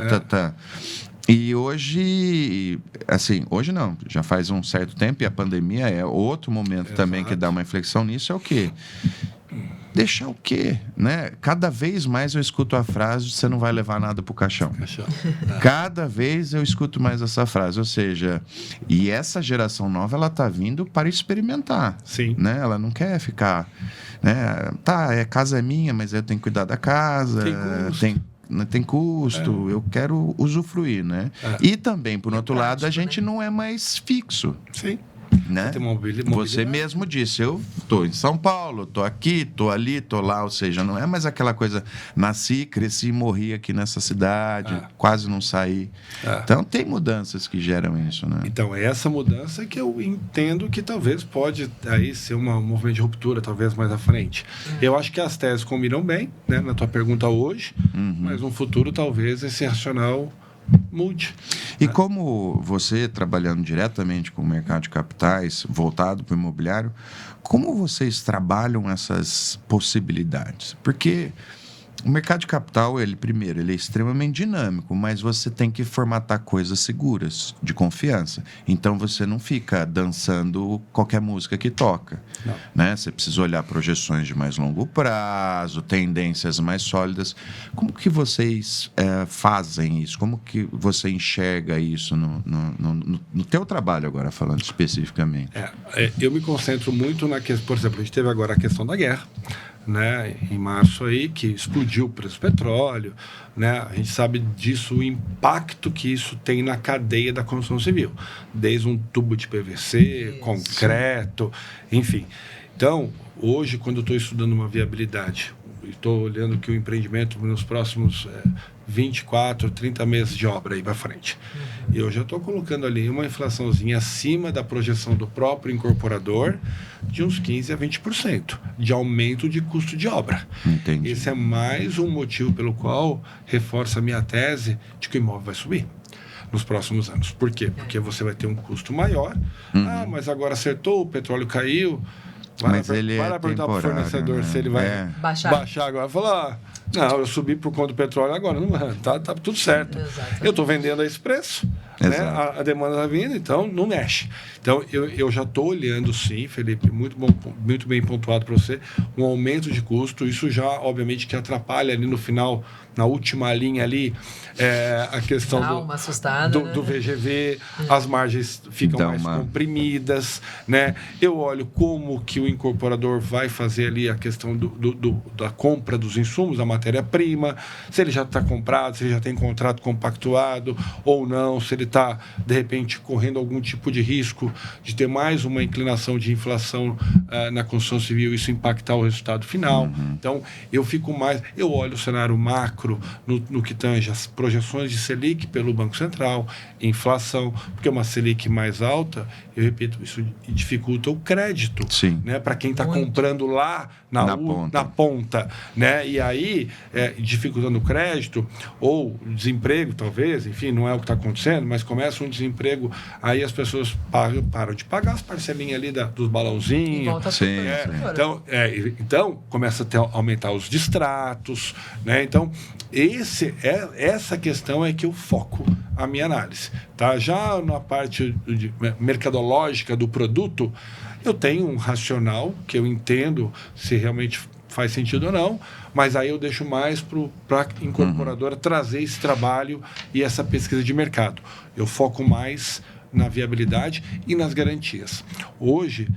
E hoje, assim, hoje não, já faz um certo tempo e a pandemia é outro momento também que dá uma inflexão nisso, é o quê? Deixar o quê? Né? Cada vez mais eu escuto a frase, você não vai levar nada pro caixão. Cada vez eu escuto mais essa frase, ou seja, e essa geração nova, ela tá vindo para experimentar. Sim. Né? Ela não quer ficar, né? A casa é minha, mas eu tenho que cuidar da casa, tem custo, eu quero usufruir, né? E também, por outro lado, a gente não é mais fixo. Sim. Né? Você mesmo disse, eu estou em São Paulo, estou aqui, estou ali, estou lá, ou seja, não é mais aquela coisa, nasci, cresci, morri aqui nessa cidade, quase não saí. Então tem mudanças que geram isso, né? Então é essa mudança que eu entendo que talvez pode aí ser um movimento de ruptura, talvez mais à frente. Eu acho que as teses combinam bem, né, na tua pergunta hoje, mas no futuro talvez esse racional mude. E como você, trabalhando diretamente com o mercado de capitais, voltado para o imobiliário, como vocês trabalham essas possibilidades? Porque o mercado de capital, ele é extremamente dinâmico, mas você tem que formatar coisas seguras, de confiança. Então, você não fica dançando qualquer música que toca. Né? Você precisa olhar projeções de mais longo prazo, tendências mais sólidas. Como que vocês fazem isso? Como que você enxerga isso no teu trabalho agora, falando especificamente? Eu me concentro muito na questão, por exemplo, a gente teve agora a questão da guerra, né, em março aí, que explodiu o preço do petróleo, né, a gente sabe disso, o impacto que isso tem na cadeia da construção civil, desde um tubo de PVC, concreto, enfim. Então, hoje, quando eu estou estudando uma viabilidade, estou olhando que o empreendimento nos próximos 24, 30 meses de obra aí para frente. E eu já estou colocando ali uma inflaçãozinha acima da projeção do próprio incorporador de uns 15% a 20% de aumento de custo de obra. Entendi. Esse é mais um motivo pelo qual reforça a minha tese de que o imóvel vai subir nos próximos anos. Por quê? Porque você vai ter um custo maior. Mas agora acertou, o petróleo caiu. Vai lá perguntar para o fornecedor, né? Se ele vai baixar agora. Falar, não, eu subi por conta do petróleo agora. Não, tá tudo certo. Exatamente. Eu estou vendendo a esse preço, né? A demanda está vindo, então não mexe. Então, eu já estou olhando, sim, Felipe, muito bem pontuado para você, um aumento de custo. Isso já, obviamente, que atrapalha ali no final, na última linha ali, a questão do VGV, as margens ficam mais comprimidas, né? Eu olho como que o incorporador vai fazer ali a questão da compra dos insumos, da matéria-prima, se ele já está comprado, se ele já tem contrato compactuado ou não, se ele está, de repente, correndo algum tipo de risco de ter mais uma inclinação de inflação na construção civil, isso impactar o resultado final. Então, eu olho o cenário macro no que tange as projeções de Selic pelo Banco Central, inflação, porque uma Selic mais alta, eu repito, isso dificulta o crédito, né, para quem está comprando lá na ponta, né? E aí, dificultando o crédito, ou desemprego, talvez, enfim, não é o que está acontecendo, mas começa um desemprego, aí as pessoas param de pagar as parcelinhas ali dos balãozinhos. Então, começa a aumentar os distratos, né? Então, essa questão é que eu foco a minha análise. Tá? Já na parte mercadológica do produto, eu tenho um racional que eu entendo se realmente faz sentido ou não, mas aí eu deixo mais para a incorporadora trazer esse trabalho e essa pesquisa de mercado. Eu foco mais na viabilidade e nas garantias. Hoje,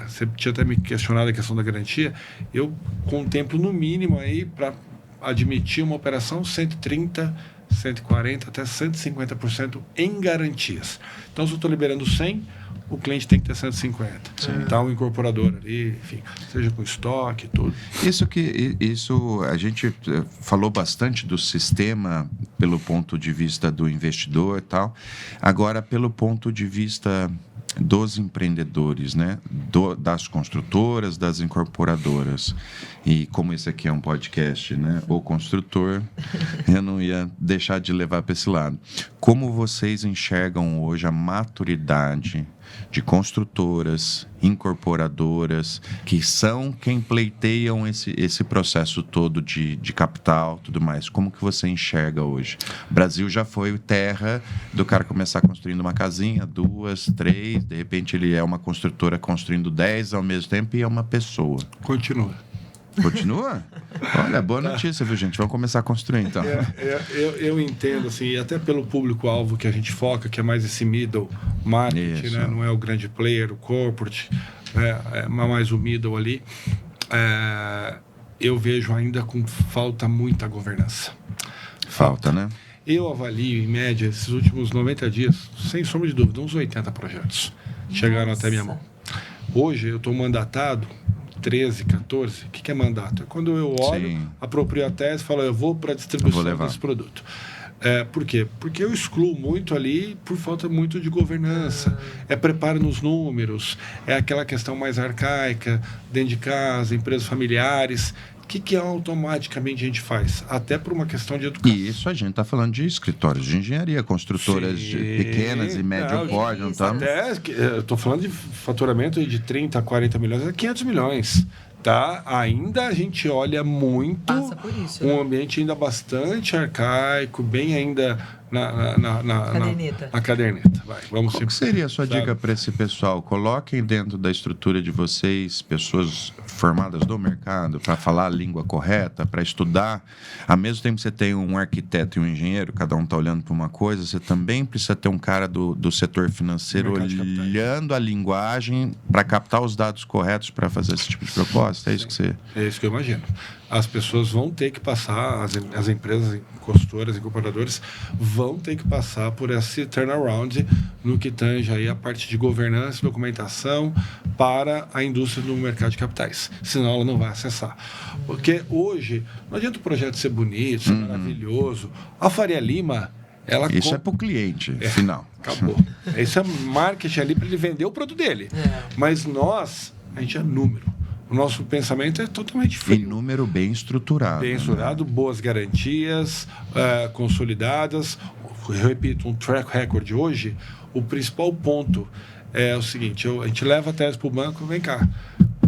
você tinha até me questionado a questão da garantia, eu contemplo no mínimo aí para admitir uma operação 130%, 140%, até 150% em garantias. Então, se eu estou liberando 100%, o cliente tem que ter 150. Tá, o incorporador ali, enfim, seja com estoque, tudo. Isso a gente falou bastante do sistema pelo ponto de vista do investidor e tal. Agora, pelo ponto de vista dos empreendedores, né? Das construtoras, das incorporadoras. E como esse aqui é um podcast, né? O construtor, eu não ia deixar de levar para esse lado. Como vocês enxergam hoje a maturidade de construtoras, incorporadoras, que são quem pleiteiam esse processo todo de capital, tudo mais? Como que você enxerga hoje? O Brasil já foi terra do cara começar construindo uma casinha, 2, 3, de repente ele é uma construtora construindo 10 ao mesmo tempo e é uma pessoa. Continua? Olha, boa notícia, viu, gente? Vamos começar a construir, então. Eu entendo, assim, até pelo público-alvo que a gente foca, que é mais esse middle market, né? Não é o grande player, o corporate, é mais o middle ali. Eu vejo ainda com falta muita governança. Falta, né? Eu avalio, em média, esses últimos 90 dias, sem sombra de dúvida, uns 80 projetos chegaram até minha mão. Hoje, eu estou mandatado 13, 14, o que é mandato? É quando eu olho, aproprio a tese e falo, eu vou para a distribuição desse produto. Por quê? Porque eu excluo muito ali por falta muito de governança. É preparo nos números, é aquela questão mais arcaica, dentro de casa, empresas familiares. O que automaticamente a gente faz? Até por uma questão de educação. E isso a gente está falando de escritórios de engenharia, construtoras pequenas e médio porte. Não estamos... eu estou falando de faturamento de 30 a 40 milhões a 500 milhões. Tá? Ainda a gente olha muito um ambiente ainda bastante arcaico, bem ainda na caderneta. Vamos Qual seria a sua dica para esse pessoal? Coloquem dentro da estrutura de vocês pessoas formadas do mercado para falar a língua correta, para estudar. Ao mesmo tempo que você tem um arquiteto e um engenheiro, cada um está olhando para uma coisa, você também precisa ter um cara do setor financeiro olhando a linguagem para captar os dados corretos para fazer esse tipo de proposta. É isso que você... É isso que eu imagino. As pessoas vão ter que passar, as empresas, consultoras, incorporadoras, vão ter que passar por esse turnaround no que tange aí a parte de governança e documentação para a indústria do mercado de capitais. Senão ela não vai acessar. Porque hoje, não adianta o projeto ser bonito, ser maravilhoso. A Faria Lima... Isso é para o cliente, final. Acabou. Esse é marketing ali para ele vender o produto dele. Mas a gente é número. O nosso pensamento é totalmente frio. E número bem estruturado. Bem estruturado, boas garantias, consolidadas. Eu repito, um track record hoje, o principal ponto é o seguinte, a gente leva a tese para o banco, vem cá,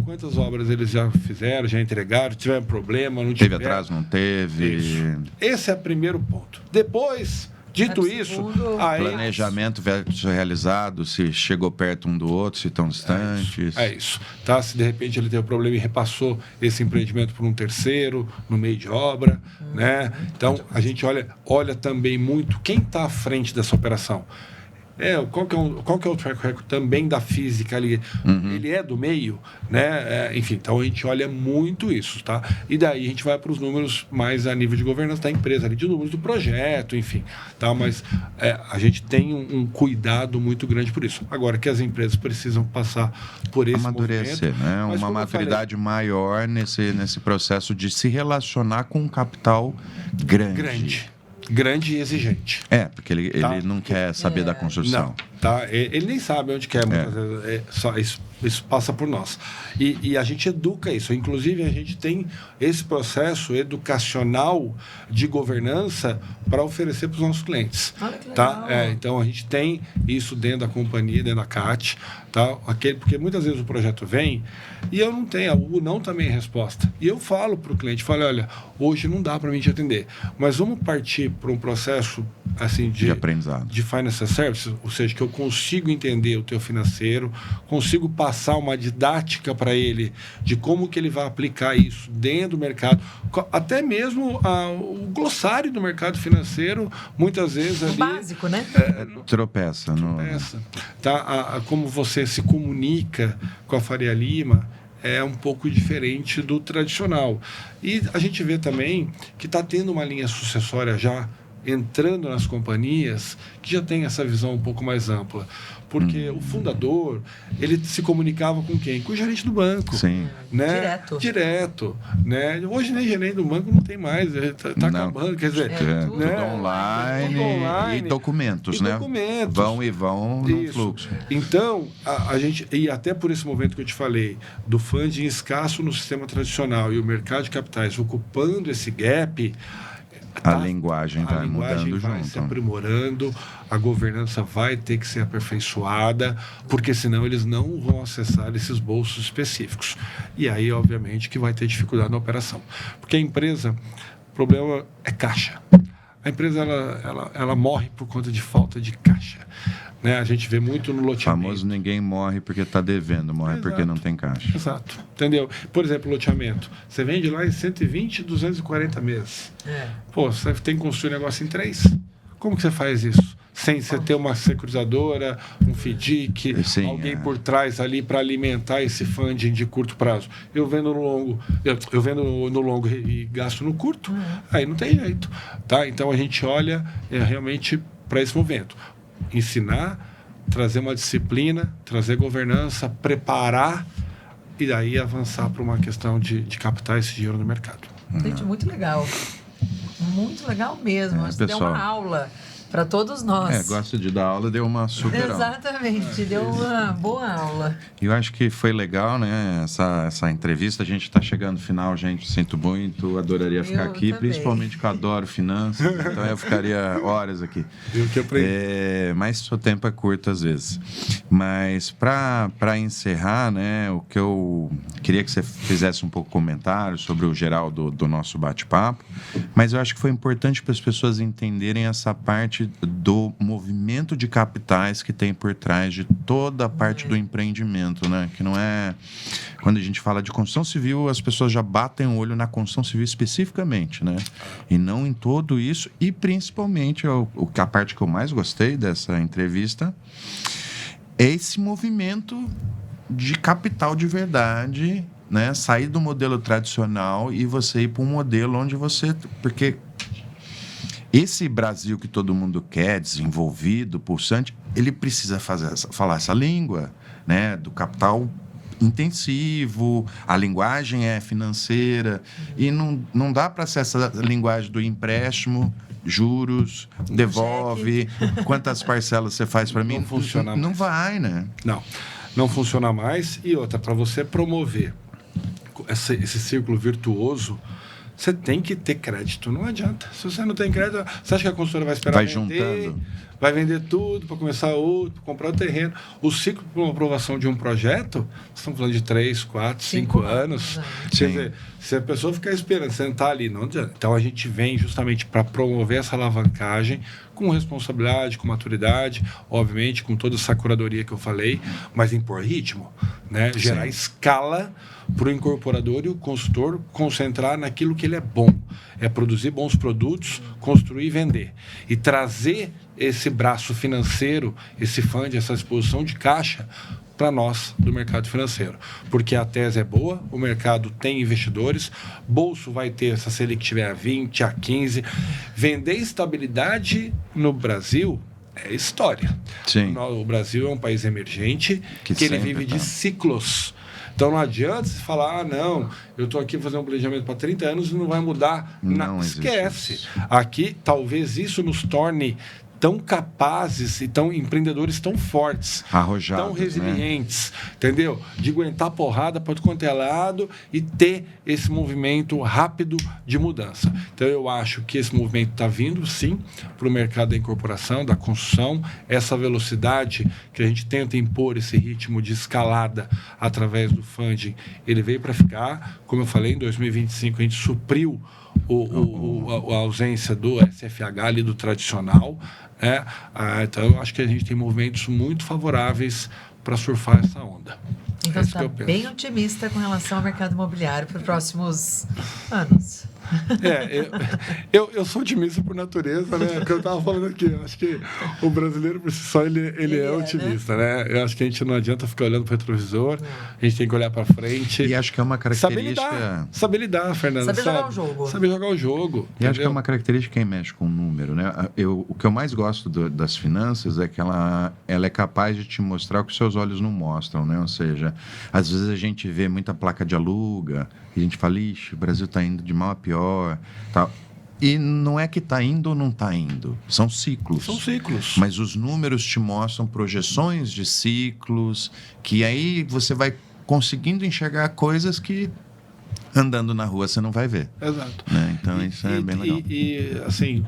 quantas obras eles já fizeram, já entregaram, tiveram problema, não tiveram. Teve atraso, não teve. Isso. Esse é o primeiro ponto. Depois... Dito isso, planejamento versus realizado, se chegou perto um do outro, se estão distantes. É isso. Tá? Se de repente ele teve um problema e repassou esse empreendimento para um terceiro, no meio de obra. Né? Então, a gente olha também muito quem está à frente dessa operação. Qual que é o track record também da física ali? Ele é do meio, né? Enfim, então a gente olha muito isso, tá? E daí a gente vai para os números mais a nível de governança da empresa, ali, de números do projeto, enfim, tá? Mas a gente tem um cuidado muito grande por isso. Agora que as empresas precisam passar por esse amadurecer, movimento, né? Uma maturidade maior nesse processo de se relacionar com um capital grande e exigente. Porque ele não quer saber da construção. Não, tá? Ele nem sabe onde quer, muitas vezes. Isso passa por nós. E a gente educa isso. Inclusive, a gente tem esse processo educacional de governança para oferecer para os nossos clientes. Olha que tá? legal. Então, a gente tem isso dentro da companhia, dentro da CAT. Tá? Porque muitas vezes o projeto vem e eu não tenho, o não também é resposta. E eu falo para o cliente, olha, hoje não dá para mim te atender, mas vamos partir para um processo assim de aprendizado, de financial services, ou seja, que eu consigo entender o teu financeiro, consigo passar uma didática para ele de como que ele vai aplicar isso dentro do mercado, até mesmo o glossário do mercado financeiro, muitas vezes ali... básico, né? Tropeça. Tá? Como você se comunica com a Faria Lima é um pouco diferente do tradicional. E a gente vê também que está tendo uma linha sucessória já entrando nas companhias que já tem essa visão um pouco mais ampla. Porque o fundador, ele se comunicava com quem? Com o gerente do banco. Sim. Né? Direto. Né? Hoje nem gerente do banco não tem mais, está acabando. Quer dizer, tudo, né? tudo online e documentos, né? Documentos. Vão no fluxo. Então, a gente, e até por esse momento que eu te falei, do funding escasso no sistema tradicional e o mercado de capitais ocupando esse gap, a linguagem vai mudando vai junto. Se aprimorando, a governança vai ter que ser aperfeiçoada, porque senão eles não vão acessar esses bolsos específicos. E aí, obviamente, que vai ter dificuldade na operação. Porque a empresa, o problema é caixa. A empresa ela morre por conta de falta de caixa. Né? A gente vê muito no loteamento. O famoso ninguém morre porque está devendo, morre porque não tem caixa. Exato. Entendeu? Por exemplo, loteamento. Você vende lá em 120, 240 meses. Pô, você tem que construir um negócio em 3. Como que você faz isso? Sem você ter uma securizadora, um FDIC, alguém por trás ali para alimentar esse funding de curto prazo. Eu vendo no longo, eu vendo no longo e gasto no curto, aí não tem jeito. Tá? Então a gente olha realmente para esse momento. Ensinar, trazer uma disciplina, trazer governança, preparar e daí avançar para uma questão de captar esse dinheiro no mercado. Gente, muito legal. Muito legal mesmo. Acho que deu uma aula para todos nós. Gosta de dar aula, deu uma super aula. Exatamente, deu uma boa aula. Eu acho que foi legal, né, essa entrevista. A gente está chegando no final, gente, sinto muito, adoraria ficar aqui, também. Principalmente que eu adoro finanças, então eu ficaria horas aqui. Eu que aprendi. Mas o tempo é curto às vezes. Mas para encerrar, né, o que eu queria que você fizesse um pouco de comentário sobre o geral do nosso bate-papo, mas eu acho que foi importante para as pessoas entenderem essa parte do movimento de capitais que tem por trás de toda a parte do empreendimento, né? Que não é... Quando a gente fala de construção civil, as pessoas já batem o olho na construção civil especificamente, né? E não em todo isso. E, principalmente, a parte que eu mais gostei dessa entrevista é esse movimento de capital de verdade, né? Sair do modelo tradicional e você ir para um modelo onde você... Porque... Esse Brasil que todo mundo quer, desenvolvido, pulsante, ele precisa falar essa língua, né, do capital intensivo, a linguagem é financeira, e não dá para ser essa linguagem do empréstimo, juros, devolve, quantas parcelas você faz para mim? Não funciona mais. Não vai, né? Não funciona mais. E outra, para você promover esse círculo virtuoso, você tem que ter crédito, não adianta. Se você não tem crédito, você acha que a consultora vai esperar juntando, vai vender tudo para começar outro, para comprar o terreno. O ciclo para uma aprovação de um projeto, estamos falando de 3, 4, 5 anos. Quer dizer, se a pessoa ficar esperando, sentar ali, não adianta. Então a gente vem justamente para promover essa alavancagem com responsabilidade, com maturidade, obviamente com toda essa curadoria que eu falei, mas impor ritmo, né? Gerar escala para o incorporador e o consultor concentrar naquilo que ele é bom. É produzir bons produtos, construir e vender. E trazer esse braço financeiro, esse fundo, essa exposição de caixa para nós do mercado financeiro. Porque a tese é boa, o mercado tem investidores, bolso vai ter, se a Selic tiver a 20, a 15. Vender estabilidade no Brasil é história. Sim. O Brasil é um país emergente que ele vive de ciclos. Então não adianta você falar, não, eu estou aqui fazendo um planejamento para 30 anos e não vai mudar. Não esquece. Aqui, talvez isso nos torne tão capazes e tão empreendedores tão fortes, Arrojados, tão resilientes, entendeu? De aguentar porrada para tudo quanto é lado e ter esse movimento rápido de mudança. Então, eu acho que esse movimento está vindo, sim, para o mercado da incorporação, da construção, essa velocidade que a gente tenta impor, esse ritmo de escalada através do funding, ele veio para ficar. Como eu falei, em 2025 a gente supriu a ausência do SFH ali, do tradicional, né? Então, eu acho que a gente tem movimentos muito favoráveis para surfar essa onda. Então, você está bem otimista com relação ao mercado imobiliário para os próximos anos. Eu sou otimista por natureza, né? O que eu estava falando aqui, eu acho que o brasileiro por si só ele é otimista, né? Eu acho que a gente não adianta ficar olhando para o retrovisor, a gente tem que olhar para frente. E acho que é uma característica... Saber lidar, Fernando. Saber jogar o jogo. Saber jogar o jogo. E entendeu? acho que é uma característica quem mexe com o número, né? O que eu mais gosto das finanças é que ela é capaz de te mostrar o que seus olhos não mostram, né? Ou seja, às vezes a gente vê muita placa de aluga e a gente fala, ixi, o Brasil está indo de mal a pior, tal. E não é que está indo ou não está indo. São ciclos. São ciclos. Mas os números te mostram projeções de ciclos, que aí você vai conseguindo enxergar coisas que andando na rua você não vai ver. Exato. Né? Então isso é bem legal. E assim,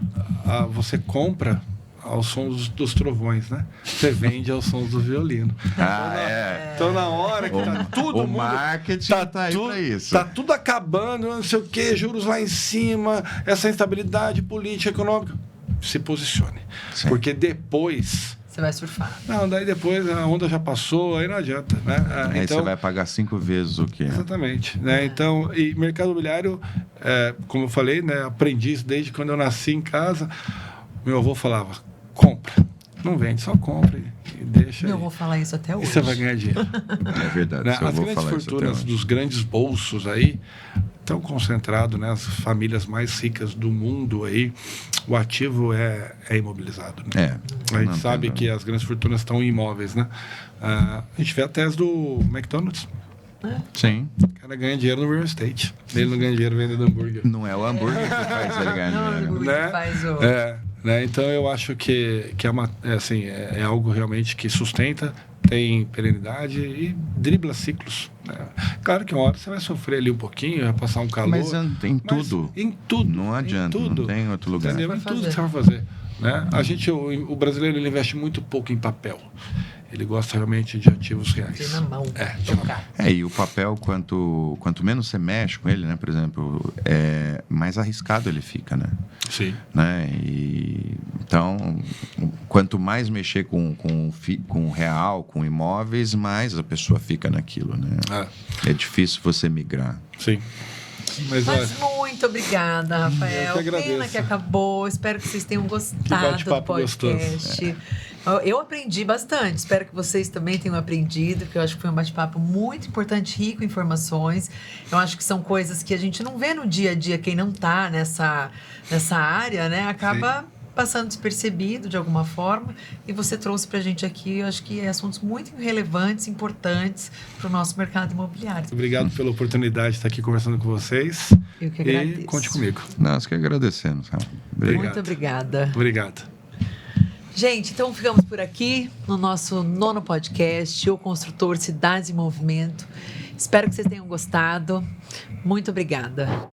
você compra aos sons dos trovões, né? Você vende aos sons do violino. Então, na hora que tá todo mundo... O marketing tá aí pra isso. Tá tudo acabando, não sei o quê, juros lá em cima, essa instabilidade política, econômica. Se posicione. Sim. Porque depois... Você vai surfar. Não, daí depois a onda já passou, aí não adianta, né? Aí então, você vai pagar 5 vezes o que? Exatamente. Né? Então, e mercado imobiliário, como eu falei, né? Aprendi isso desde quando eu nasci em casa. Meu avô falava, compra. Não vende, só compra e deixa. Eu vou falar isso até hoje. E você vai ganhar dinheiro. É verdade. Né? Eu As vou grandes falar fortunas dos grandes bolsos aí estão concentrados, né? As famílias mais ricas do mundo aí, o ativo é imobilizado. Né? A gente sabe que as grandes fortunas estão em imóveis, né? A gente vê a tese do McDonald's. Sim. O cara ganha dinheiro no real estate. Ele não ganha dinheiro vendendo hambúrguer. Não é o hambúrguer que faz ele ganhar dinheiro. Né? Faz o... né? Então eu acho que é algo realmente que sustenta, tem perenidade e dribla ciclos. Né? Claro que uma hora você vai sofrer ali um pouquinho, vai passar um calor. Mas em tudo. Em tudo. Não adianta, não tem outro lugar. Entendeu? Em tudo que você vai fazer. Né? O brasileiro ele investe muito pouco em papel. Ele gosta realmente de ativos reais. Tem na mão. E o papel, quanto menos você mexe com ele, né? Por exemplo, mais arriscado ele fica, né? Sim. Né? Então, quanto mais mexer com real, com imóveis, mais a pessoa fica naquilo, né? É difícil você migrar. Sim. Mas muito obrigada, Rafael. Pena que acabou. Espero que vocês tenham gostado do podcast. Eu aprendi bastante. Espero que vocês também tenham aprendido, porque eu acho que foi um bate-papo muito importante, rico em informações. Eu acho que são coisas que a gente não vê no dia a dia. Quem não está nessa área, né, acaba passando despercebido de alguma forma. E você trouxe para a gente aqui, eu acho que assuntos muito relevantes, importantes para o nosso mercado imobiliário. Obrigado pela oportunidade de estar aqui conversando com vocês. Eu que agradeço. E conte comigo. Nós que agradecemos. Obrigado. Muito obrigada. Obrigado. Gente, então ficamos por aqui no nosso 9º podcast, O Construtor Cidades em Movimento. Espero que vocês tenham gostado. Muito obrigada.